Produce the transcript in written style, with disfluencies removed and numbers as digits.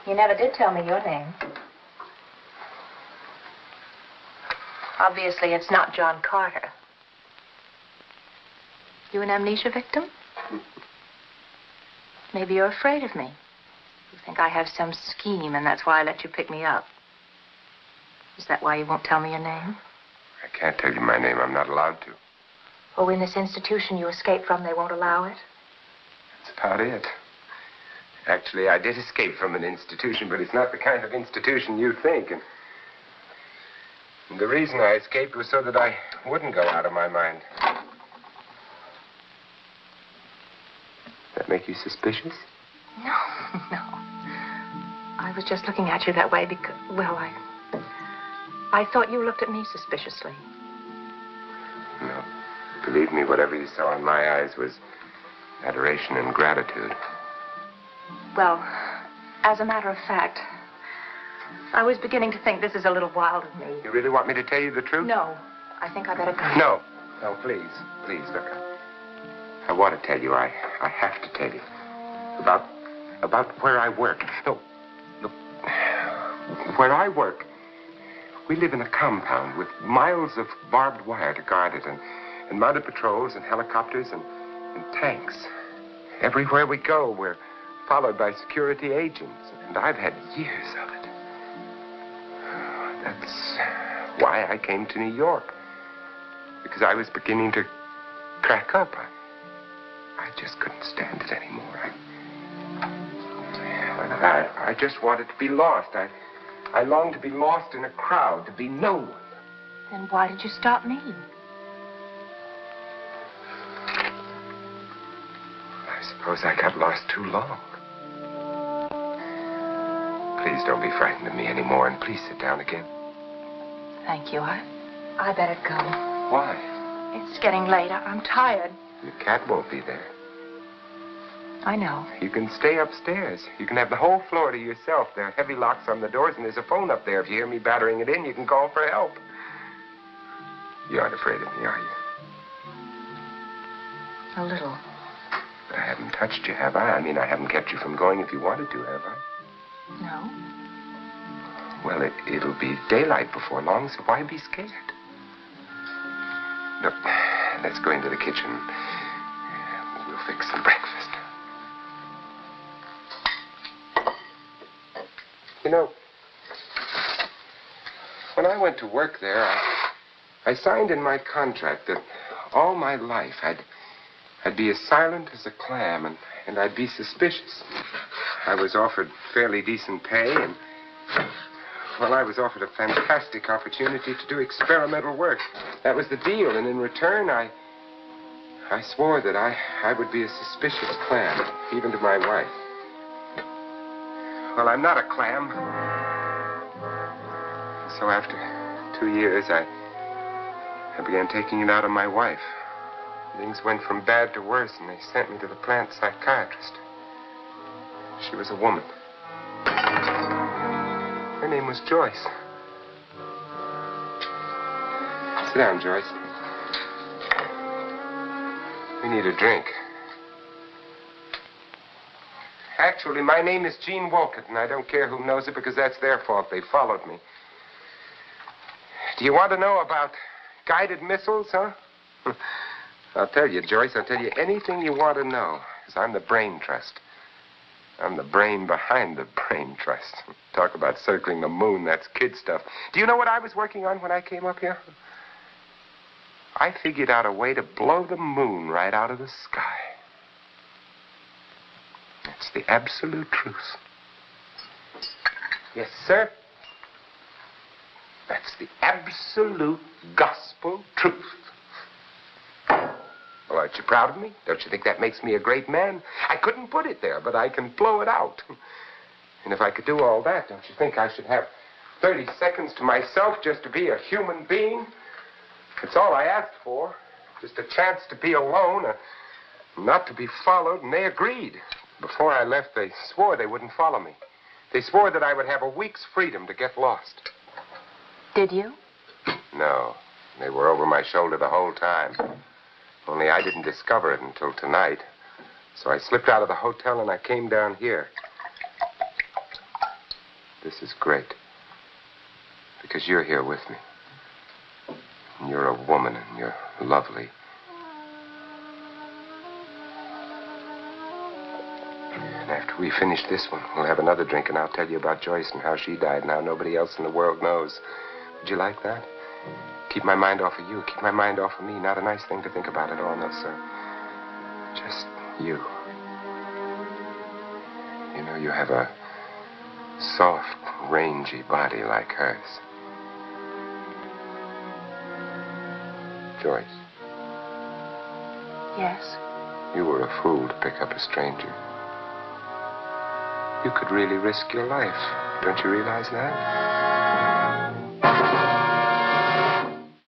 You never did tell me your name. Obviously, it's not John Carter. You an amnesia victim? Maybe you're afraid of me. You think I have some scheme, and that's why I let you pick me up. Is that why you won't tell me your name? I can't tell you my name. I'm not allowed to. Oh, in this institution you escaped from, they won't allow it? That's about it. Actually, I did escape from an institution, but it's not the kind of institution you think. And the reason I escaped was so that I wouldn't go out of my mind. That make you suspicious? No, no. I was just looking at you that way because, well, I thought you looked at me suspiciously. No. Believe me, whatever you saw in my eyes was adoration and gratitude. Well, as a matter of fact, I was beginning to think this is a little wild of me. You really want me to tell you the truth? No. I think I better go. No. No, please. Please, look. I want to tell you. I have to tell you. About where I work. No. Look. Where I work, we live in a compound with miles of barbed wire to guard it and mounted patrols and helicopters and tanks. Everywhere we go, we're followed by security agents, and I've had years of it. That's why I came to New York, because I was beginning to crack up. I just couldn't stand it anymore. I just wanted to be lost. I longed to be lost in a crowd, to be no one. Then why did you stop me? I suppose I got lost too long. Please don't be frightened of me anymore, and please sit down again. Thank you. I better go. Why? It's getting late. I'm tired. Your cat won't be there. I know. You can stay upstairs. You can have the whole floor to yourself. There are heavy locks on the doors, and there's a phone up there. If you hear me battering it in, you can call for help. You aren't afraid of me, are you? A little. I haven't touched you, have I? I mean, I haven't kept you from going if you wanted to, have I? No. Well, it'll be daylight before long, so why be scared? Look, let's go into the kitchen. We'll fix some breakfast. You know, when I went to work there, I signed in my contract that all my life I'd be as silent as a clam, and I'd be suspicious. I was offered fairly decent pay, and, well, I was offered a fantastic opportunity to do experimental work. That was the deal, and in return, I swore that I would be a suspicious clam, even to my wife. Well, I'm not a clam. So after 2 years, I began taking it out on my wife. Things went from bad to worse, and they sent me to the plant psychiatrist. She was a woman. Her name was Joyce. Sit down, Joyce. We need a drink. Actually, my name is Gene Wolcott, and I don't care who knows it because that's their fault. They followed me. Do you want to know about guided missiles, huh? I'll tell you, Joyce. I'll tell you anything you want to know, because I'm the brain trust. I'm the brain behind the brain trust. Talk about circling the moon. That's kid stuff. Do you know what I was working on when I came up here? I figured out a way to blow the moon right out of the sky. It's the absolute truth. Yes, sir. That's the absolute gospel truth. Well, aren't you proud of me? Don't you think that makes me a great man? I couldn't put it there, but I can blow it out. And if I could do all that, don't you think I should have 30 seconds to myself just to be a human being? It's all I asked for. Just a chance to be alone, not to be followed, and they agreed. Before I left, they swore they wouldn't follow me. They swore that I would have a week's freedom to get lost. Did you? No. They were over my shoulder the whole time. Only I didn't discover it until tonight. So I slipped out of the hotel and I came down here. This is great. Because you're here with me. And you're a woman and you're lovely. And after we finish this one, we'll have another drink and I'll tell you about Joyce and how she died and how nobody else in the world knows. Would you like that? Keep my mind off of you. Keep my mind off of me. Not a nice thing to think about at all, no, sir. Just you. You know, you have a soft, rangy body like hers. Joyce. Yes? You were a fool to pick up a stranger. You could really risk your life. Don't you realize that?